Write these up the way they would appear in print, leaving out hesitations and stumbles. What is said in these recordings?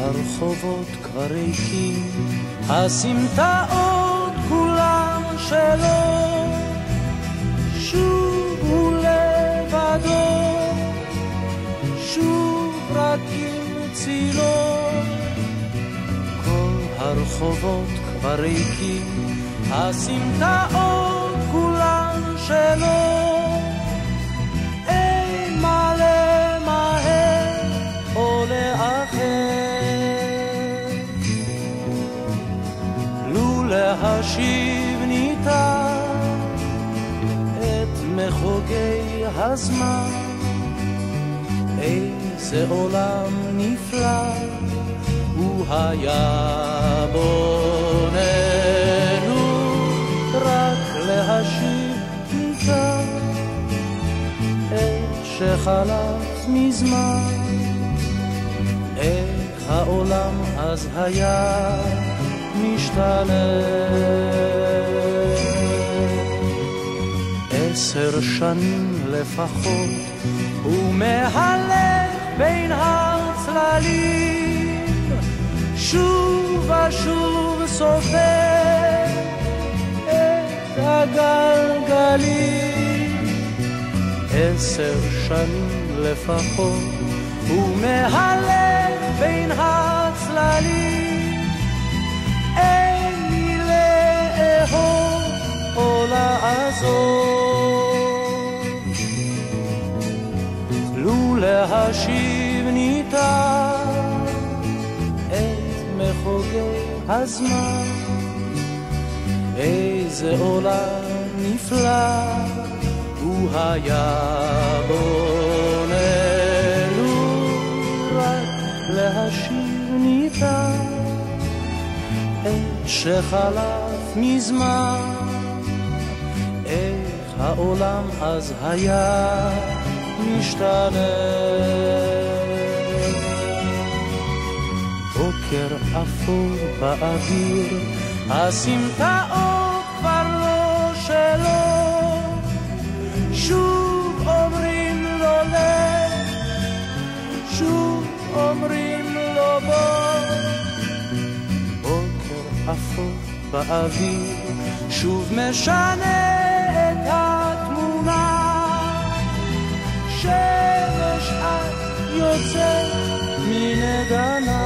הרחובות כבר ריקים, הסמטאות כולם שלו, שוב הוא לבדו, שוב רק עם צילו. כל הרחובות כבר ריקים, הסמטאות כולם שלו, אין מה למהר או לאחר, לו להשיב ניתן את מחוגי הזמן. איזה עולם נפלא הוא היה בוננו, רק להשיב ניתן את שחלף מזמן. איך העולם אז היה משתנה. 10 שנים לפחות הוא מהלך בין הצללים, שוב ושוב סופר את הגלגלים. 10 שנים לפחות הוא מהלך בין הצללים, אין לי לאהוב או לעזור, לו להשיב ניתן את מחוגי הזמן. איזה עולם נפלא הוא היה בוננו, רק להשיב ניתן את שחלף מזמן. איך העולם אז היה משתנה. בוקר אפור באוויר, הסמטאות כבר לא שלו, שוב אומרים לו לך, שוב אומרים לו בוא. בוקר אפור באוויר שוב משנה את התמונה, שמש את יוצאת מנגנה.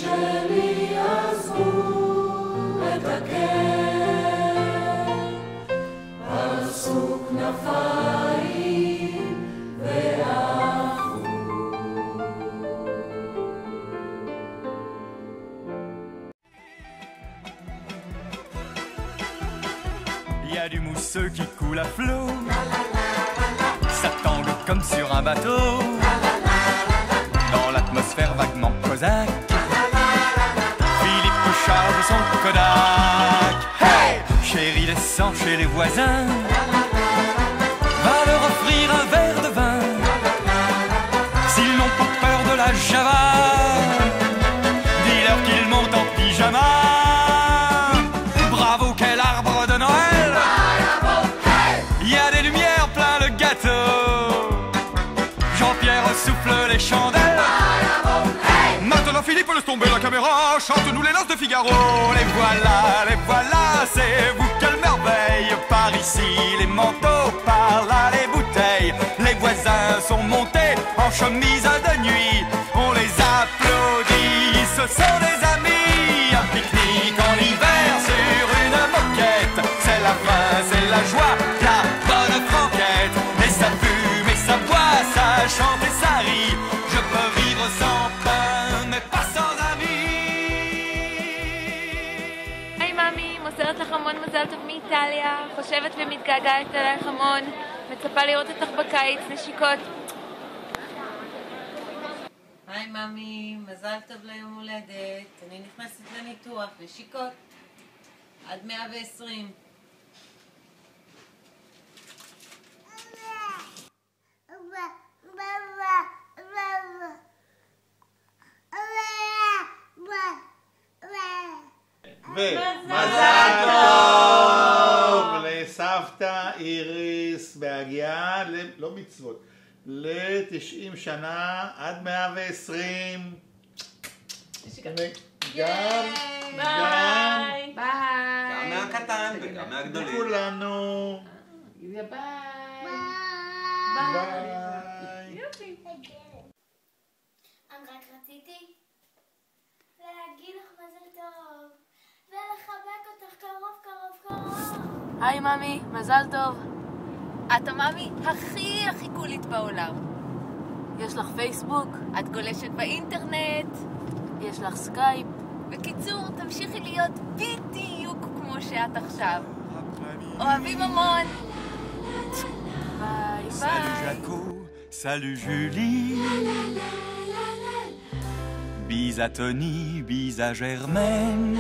שלי עזבו את הקן, פרסו כנפיים ועפו. Il y a du mousseux qui coule à flot, ça tangue comme sur un bateau, dans l'atmosphère vaguement cosaque. Philippe charge son Kodak. Hey, chérie, descend chez les voisins, va leur offrir un verre de vin. S'ils n'ont pas peur de la java, dis-leur qu'ils montent en pyjama. Bravo, quel arbre de Noël! Il y a des lumières plein le gâteau. Jean-Pierre souffle les chandelles. Maintenant Philippe, laisse tomber la caméra, chante-nous les noces de Figaro. Les voilà, c'est vous quelle merveille. Par ici les manteaux, par là les bouteilles. Les voisins sont montés en chemise de nuit. On les applaudit, ce sont des amis. Un pique-nique en hiver sur une moquette. C'est la fin, c'est la joie, la bonne franquette. Et ça fume et ça boit, ça chante et ça rit. Je peux vivre sans pain, mais pas sans amis. היי מאמי, מוסרת לך המון מזל טוב מאיטליה. חושבת ומתגעגעת אלייך המון. מצפה לראות אותך בקיץ, נשיקות. היי מאמי, מזל טוב ליום הולדת. אני נכנסת לניתוח, נשיקות. עד 120. ומזל טוב לסבתא איריס בהגיעה, לא מצוות, ל-90 שנה עד 120. גם מהקטן וגם מהגדולים. כולנו. ביי. ביי. רק רציתי להגיד לך מזל טוב ולחבק אותך קרוב. היי מאמי, מזל טוב. את המאמי הכי קולית בעולם. יש לך פייסבוק? את גולשת באינטרנט? יש לך סקייפ? בקיצור, תמשיכי להיות בדיוק כמו שאת עכשיו. אוהבים המון. ביי Salut ביי. Jaco, salut Julie. Bis à Tony, bis à Germaine.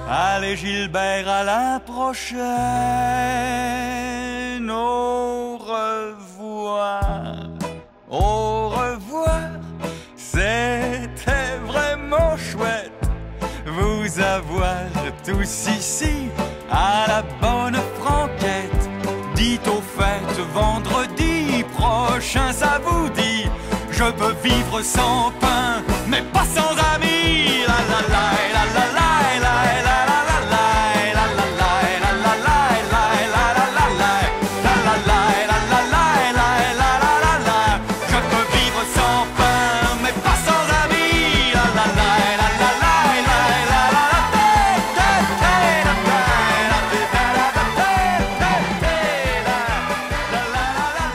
Allez Gilbert, à la prochaine. Au revoir, au revoir. C'était vraiment chouette vous avoir tous ici à la bonne franquette. Dites au fait vendredi prochain, ça vous dit. Je peux vivre sans pain, mais pas sans amis. La la la la la la la la la la la la la la la la la. Je peux vivre sans pain, mais pas sans amis. La la la la la la la la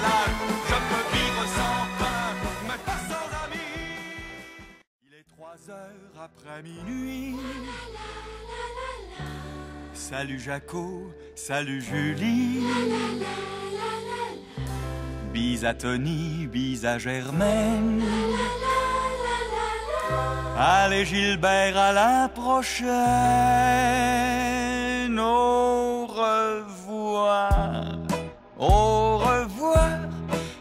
la Je peux vivre sans pain, mais pas sans amis. Il est 3h après minuit. Salut Jaco, salut Julie. Bis à Tony, bis à Germaine. Allez Gilbert, à la prochaine. Au revoir, au revoir.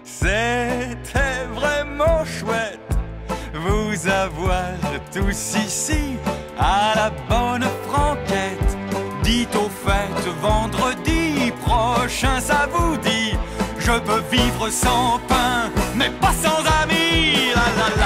C'était vraiment chouette vous avoir tous ici à la bonne franquette. Dites au fait vendredi prochain, ça vous dit. Je peux vivre sans pain, mais pas sans amis. La la la.